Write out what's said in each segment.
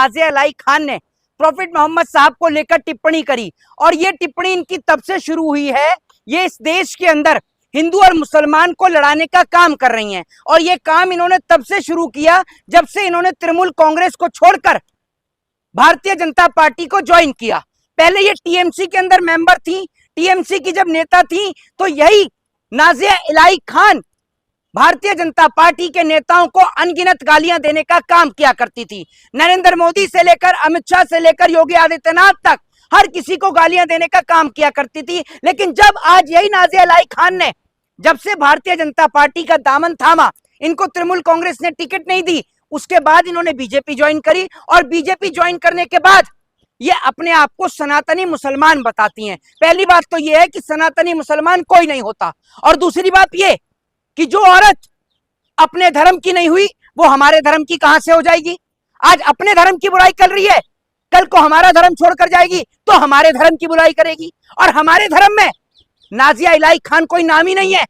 नाजिया इलाही खान ने प्रॉफिट मोहम्मद साहब को लेकर टिप्पणी करी, और ये टिप्पणी इनकी तब से शुरू हुई है, ये इस देश के अंदर हिंदू और मुसलमान को लड़ाने का काम कर रही हैं। और ये काम इन्होंने तब से शुरू किया जब से इन्होंने तृणमूल कांग्रेस को छोड़कर भारतीय जनता पार्टी को ज्वाइन किया। पहले ये टीएमसी के अंदर मेंबर थी, टीएमसी की जब नेता थी तो यही नाजिया इलाही खान भारतीय जनता पार्टी के नेताओं को अनगिनत गालियां देने का काम किया करती थी। नरेंद्र मोदी से लेकर अमित शाह से लेकर योगी आदित्यनाथ तक हर किसी को गालियां देने का काम किया करती थी। लेकिन जब आज यही नाजिया इलाही खान ने जब से भारतीय जनता पार्टी का दामन थामा, इनको तृणमूल कांग्रेस ने टिकट नहीं दी, उसके बाद इन्होंने बीजेपी ज्वाइन करी, और बीजेपी ज्वाइन करने के बाद ये अपने आप को सनातनी मुसलमान बताती हैं। पहली बात तो ये है कि सनातनी मुसलमान कोई नहीं होता, और दूसरी बात ये कि जो औरत अपने धर्म की नहीं हुई वो हमारे धर्म की कहां से हो जाएगी। आज अपने धर्म की बुराई कर रही है, कल को हमारा धर्म छोड़कर जाएगी तो हमारे धर्म की बुराई करेगी। और हमारे धर्म में नाजिया इलाही खान कोई नाम ही नहीं है।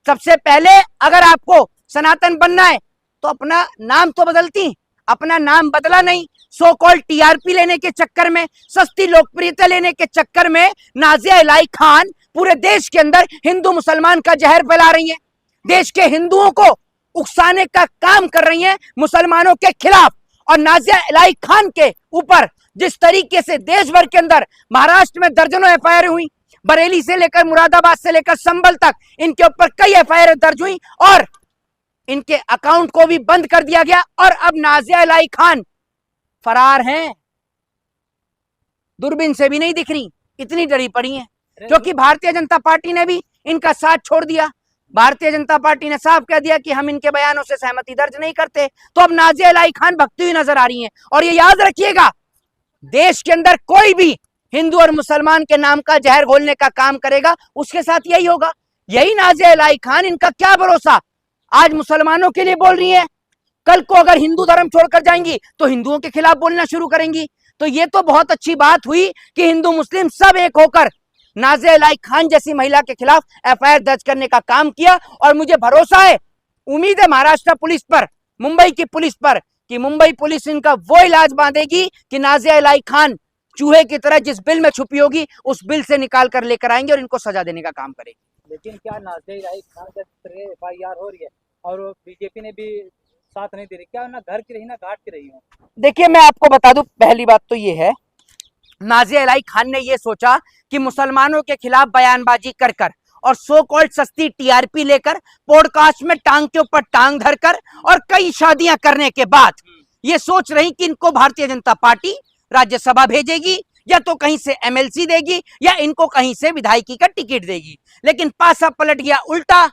सबसे पहले अगर आपको सनातन बनना है तो अपना नाम तो बदलती, अपना नाम बदला नहीं। सो कॉल्ड टीआरपी लेने के चक्कर में, सस्ती लोकप्रियता लेने के चक्कर में नाजिया इलाही खान पूरे देश के अंदर हिंदू मुसलमान का जहर फैला रही है, देश के हिंदुओं को उकसाने का काम कर रही हैं मुसलमानों के खिलाफ। और नाजिया इलाही खान के ऊपर जिस तरीके से देश भर के अंदर, महाराष्ट्र में दर्जनों एफआईआर हुई, बरेली से लेकर मुरादाबाद से लेकर संभल तक इनके ऊपर कई एफआईआर दर्ज हुई, और इनके अकाउंट को भी बंद कर दिया गया। और अब नाजिया इलाही खान फरार हैं, दूरबीन से भी नहीं दिख रही, इतनी डरी पड़ी हैं, क्योंकि भारतीय जनता पार्टी ने भी इनका साथ छोड़ दिया। भारतीय जनता पार्टी ने साफ कह दिया कि हम इनके बयानों से सहमति दर्ज नहीं करते। तो अब नाजिया इलाही खान भगती हुई नजर आ रही हैं। और ये याद रखिएगा, देश के अंदर कोई भी हिंदू और मुसलमान के नाम का जहर घोलने का काम करेगा, उसके साथ यही होगा। यही नाजिया इलाही खान, इनका क्या भरोसा, आज मुसलमानों के लिए बोल रही है, कल को अगर हिंदू धर्म छोड़कर जाएंगी तो हिंदुओं के खिलाफ बोलना शुरू करेंगी। तो ये तो बहुत अच्छी बात हुई कि हिंदू मुस्लिम सब एक होकर नाजिया इलाही खान जैसी महिला के खिलाफ एफआईआर दर्ज करने का काम किया। और मुझे भरोसा है, उम्मीद है महाराष्ट्र पुलिस पर, मुंबई की पुलिस पर, कि मुंबई पुलिस इनका वो इलाज बांधेगी कि नाजिया इलाही खान चूहे की तरह जिस बिल में छुपी होगी उस बिल से निकाल कर लेकर आएंगे और इनको सजा देने का काम करेगी। लेकिन क्या नाजिया इलाही खान का एफआईआर हो रही है और बीजेपी ने भी साथ नहीं दे रही, क्या ना घर की रही ना घाट की रही हो? देखिए मैं आपको बता दूं, पहली बात तो ये है, नाजिया इलाही खान ने ये सोचा कि मुसलमानों के खिलाफ बयानबाजी कर कर और सो कॉल्ड सस्ती टीआरपी लेकर, पॉडकास्ट में टांग के ऊपर टांग धरकर और कई शादियां करने के बाद ये सोच रही कि इनको भारतीय जनता पार्टी राज्यसभा भेजेगी, या तो कहीं से एमएलसी देगी, या इनको कहीं से विधायकी का टिकट देगी। लेकिन पासा पलट गया उल्टा,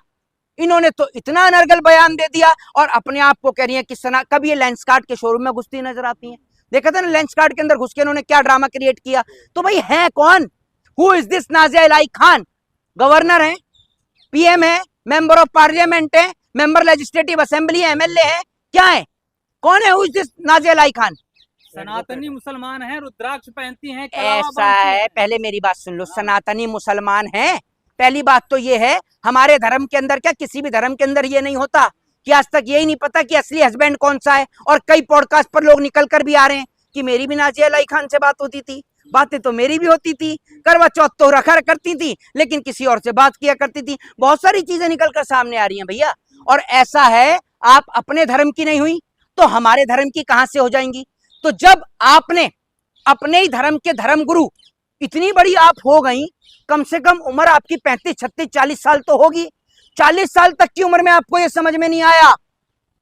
इन्होंने तो इतना अनर्गल बयान दे दिया और अपने आप को कह रही है कि सना, कभी ये लेंसकार्ट के शोरूम में घुसती नजर आती हैं। देखा था ना लेंसकार्ट के अंदर घुस के इन्होंने क्या ड्रामा क्रिएट किया। तो भाई है कौन, who is this Nazia Elahi Khan? Governor है, पीएम है, मेंबर ऑफ पार्लियामेंट है, मेंबर लेजिस्लेटिव असेंबली है, एमएलए है, क्या है, कौन है who is this Nazia Elahi Khan? सनातनी मुसलमान है, रुद्राक्ष पहनती हैं, ऐसा है, पहले मेरी बात सुन लो, सनातनी मुसलमान है। पहली बात तो ये है, हमारे धर्म के अंदर, क्या किसी भी धर्म के अंदर ये नहीं होता कि आज तक यही नहीं पता कि असली हस्बैंड कौन सा है। और कई पॉडकास्ट पर लोग निकल कर भी आ रहे हैं कि मेरी भी नाजिया इलाही खान से बात होती थी, बातें तो मेरी भी होती थी, करवा चौथ तो रखा करती थी लेकिन किसी और से बात किया करती थी। बहुत सारी चीजें निकल कर सामने आ रही हैं भैया। और ऐसा है, आप अपने धर्म की नहीं हुई तो हमारे धर्म की कहां से हो जाएंगी? तो जब आपने अपने ही धर्म के धर्म गुरु, इतनी बड़ी आप हो गई, कम से कम उम्र आपकी 35, 36, 40 साल तो होगी। 40 साल तक की उम्र में आपको यह समझ में नहीं आया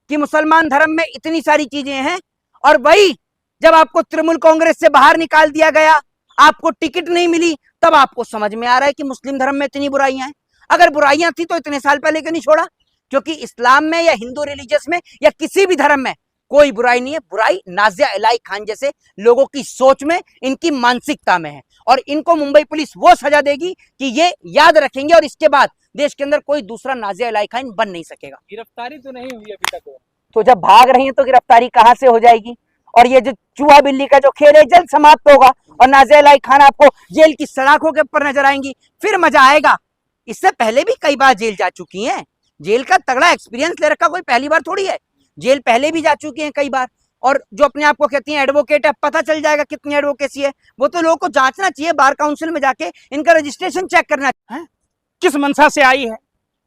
कि मुसलमान धर्म में इतनी सारी चीजें हैं। और वही जब आपको तृणमूल कांग्रेस से बाहर निकाल दिया गया, आपको टिकट नहीं मिली, तब आपको समझ में आ रहा है कि मुस्लिम धर्म में इतनी बुराइयां हैं। अगर बुराइयां थी तो इतने साल पहले क्यों नहीं छोड़ा? क्योंकि इस्लाम में या हिंदू रिलीजियस में या किसी भी धर्म में कोई बुराई नहीं है। बुराई नाजिया इलाही खान जैसे लोगों की सोच में, इनकी मानसिकता में है। और इनको मुंबई पुलिस वो सजा देगी कि ये याद रखेंगे और इसके बाद देश के अंदर कोई दूसरा नाजिया इलाही खान बन नहीं सकेगा। गिरफ्तारी तो नहीं हुई अभी तक। तो जब भाग रही है तो गिरफ्तारी कहां से हो जाएगी? और ये जो चूहा बिल्ली का जो खेल है जल्द समाप्त होगा और नाजिया इलाही खान आपको जेल की सलाखों के ऊपर नजर आएंगी, फिर मजा आएगा। इससे पहले भी कई बार जेल जा चुकी हैं, जेल का तगड़ा एक्सपीरियंस ले रखा कोई पहली बार थोड़ी है, जेल पहले भी जा चुकी हैं कई बार। और जो अपने आप को कहती हैं एडवोकेट है, पता चल जाएगा कितनी एडवोकेसी है। वो तो लोगों को जांचना चाहिए, बार काउंसिल में जाके इनका रजिस्ट्रेशन चेक करना है। किस मंशा से आई है,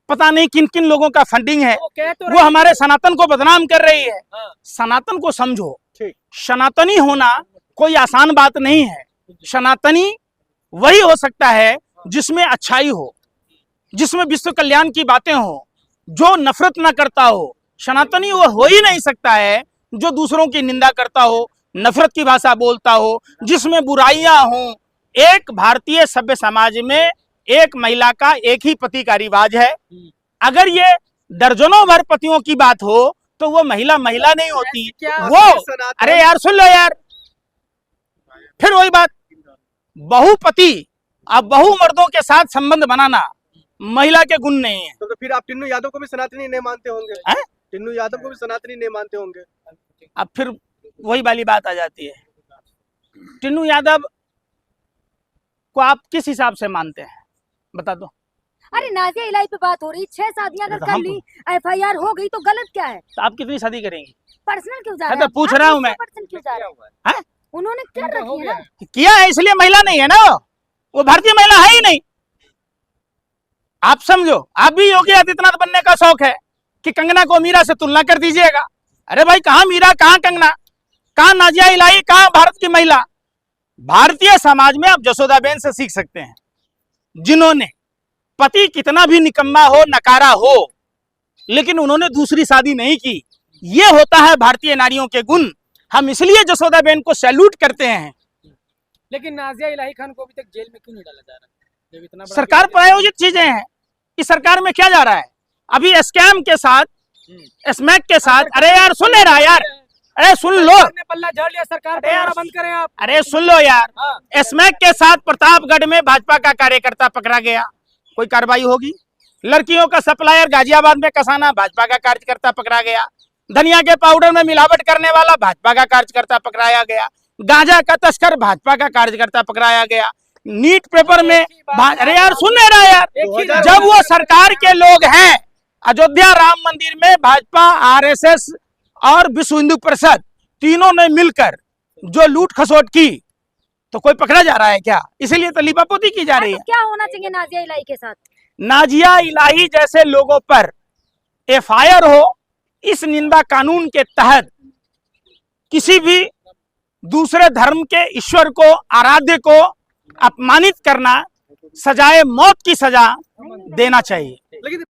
पता नहीं किन किन लोगों का फंडिंग है, वो कह तो वो हमारे सनातन को बदनाम कर रही है। हाँ। सनातन को समझो, ठीक। सनातनी होना कोई आसान बात नहीं है। सनातनी वही हो सकता है जिसमें अच्छाई हो, जिसमें विश्व कल्याण की बातें हो, जो नफरत ना करता हो। सनातनी वो हो ही नहीं सकता है जो दूसरों की निंदा करता हो, नफरत की भाषा बोलता हो, जिसमें बुराइयां हों। एक भारतीय सभ्य समाज में एक महिला का एक ही पति का रिवाज है। अगर ये दर्जनों भर पतियों की बात हो तो वो महिला महिला नहीं होती। वो अरे यार सुन लो यार, फिर वही बात, बहुपति अब बहु मर्दों के साथ संबंध बनाना महिला के गुण नहीं है। तो फिर आप टिन्नू यादव को भी सनातनी नहीं मानते होंगे? हैं? टिन्नू यादव को भी सनातनी नहीं मानते होंगे? अब फिर वही वाली बात आ जाती है। टिन्नू यादव को आप किस हिसाब से मानते हैं, बता दो। अरे नाजिया इलाही पे बात हो रही, 6 शादियां अगर कर ली, FIR हो गई तो गलत क्या है? तो आप कितनी शादी करेंगी? पर्सनल क्यों जा हाँ, रहे तो पूछ रहा हूँ मैं। पर्सनल क्यों जा रहे हैं? उन्होंने क्या रखी है ना? किया है इसलिए महिला नहीं है ना, वो भारतीय महिला है ही नहीं। आप समझो, आप भी योगी आदित्यनाथ बनने का शौक है कि कंगना को मीरा से तुलना कर दीजिएगा। अरे भाई, कहाँ मीरा, कहाँ कंगना, कहाँ नाजिया इलाही, कहाँ भारत की महिला। भारतीय समाज में आप जसोदाबेन से सीख सकते हैं, जिन्होंने पति कितना भी निकम्मा हो, नकारा हो, लेकिन उन्होंने दूसरी शादी नहीं की। ये होता है भारतीय नारियों के गुण। हम इसलिए जसोदाबेन को सैल्यूट करते हैं। लेकिन नाजिया इलाही खान को अभी तक जेल में क्यों नहीं डाला जा रहा? जब इतना बड़ा सरकार प्रायोजित चीजें हैं। इस सरकार में क्या जा रहा है अभी, स्कैम के साथ, स्मैक के साथ। अरे यार सुन ले रहा यार, अरे सुन लो, सरकार ने पल्ला झाड़ लिया, सरकार पे आना बंद करें आप। अरे सुन लो यार, हाँ। स्मैक के साथ प्रतापगढ़ में भाजपा का कार्यकर्ता पकड़ा गया, कोई कार्रवाई होगी? लड़कियों का सप्लायर गाजियाबाद में कसाना, भाजपा का कार्यकर्ता पकड़ा गया। धनिया के पाउडर में मिलावट करने वाला, भाजपा का कार्यकर्ता पकड़ाया गया। गांजा का तस्कर, भाजपा का कार्यकर्ता पकड़ाया गया। नीट पेपर में अरे यार सुन नहीं रहा यार, जब वो सरकार के लोग हैं, अयोध्या राम मंदिर में भाजपा, RSS और विश्व हिंदू परिषद तीनों ने मिलकर जो लूट खसोट की, तो कोई पकड़ा जा रहा है क्या? इसीलिए तो लिपापोती की जा रही है। तो क्या होना चाहिए नाजिया इलाही के साथ? नाजिया इलाही जैसे लोगों पर FIR हो। इस निंदा कानून के तहत किसी भी दूसरे धर्म के ईश्वर को, आराध्य को अपमानित करना, सजाए मौत की सजा देना चाहिए। लेकिन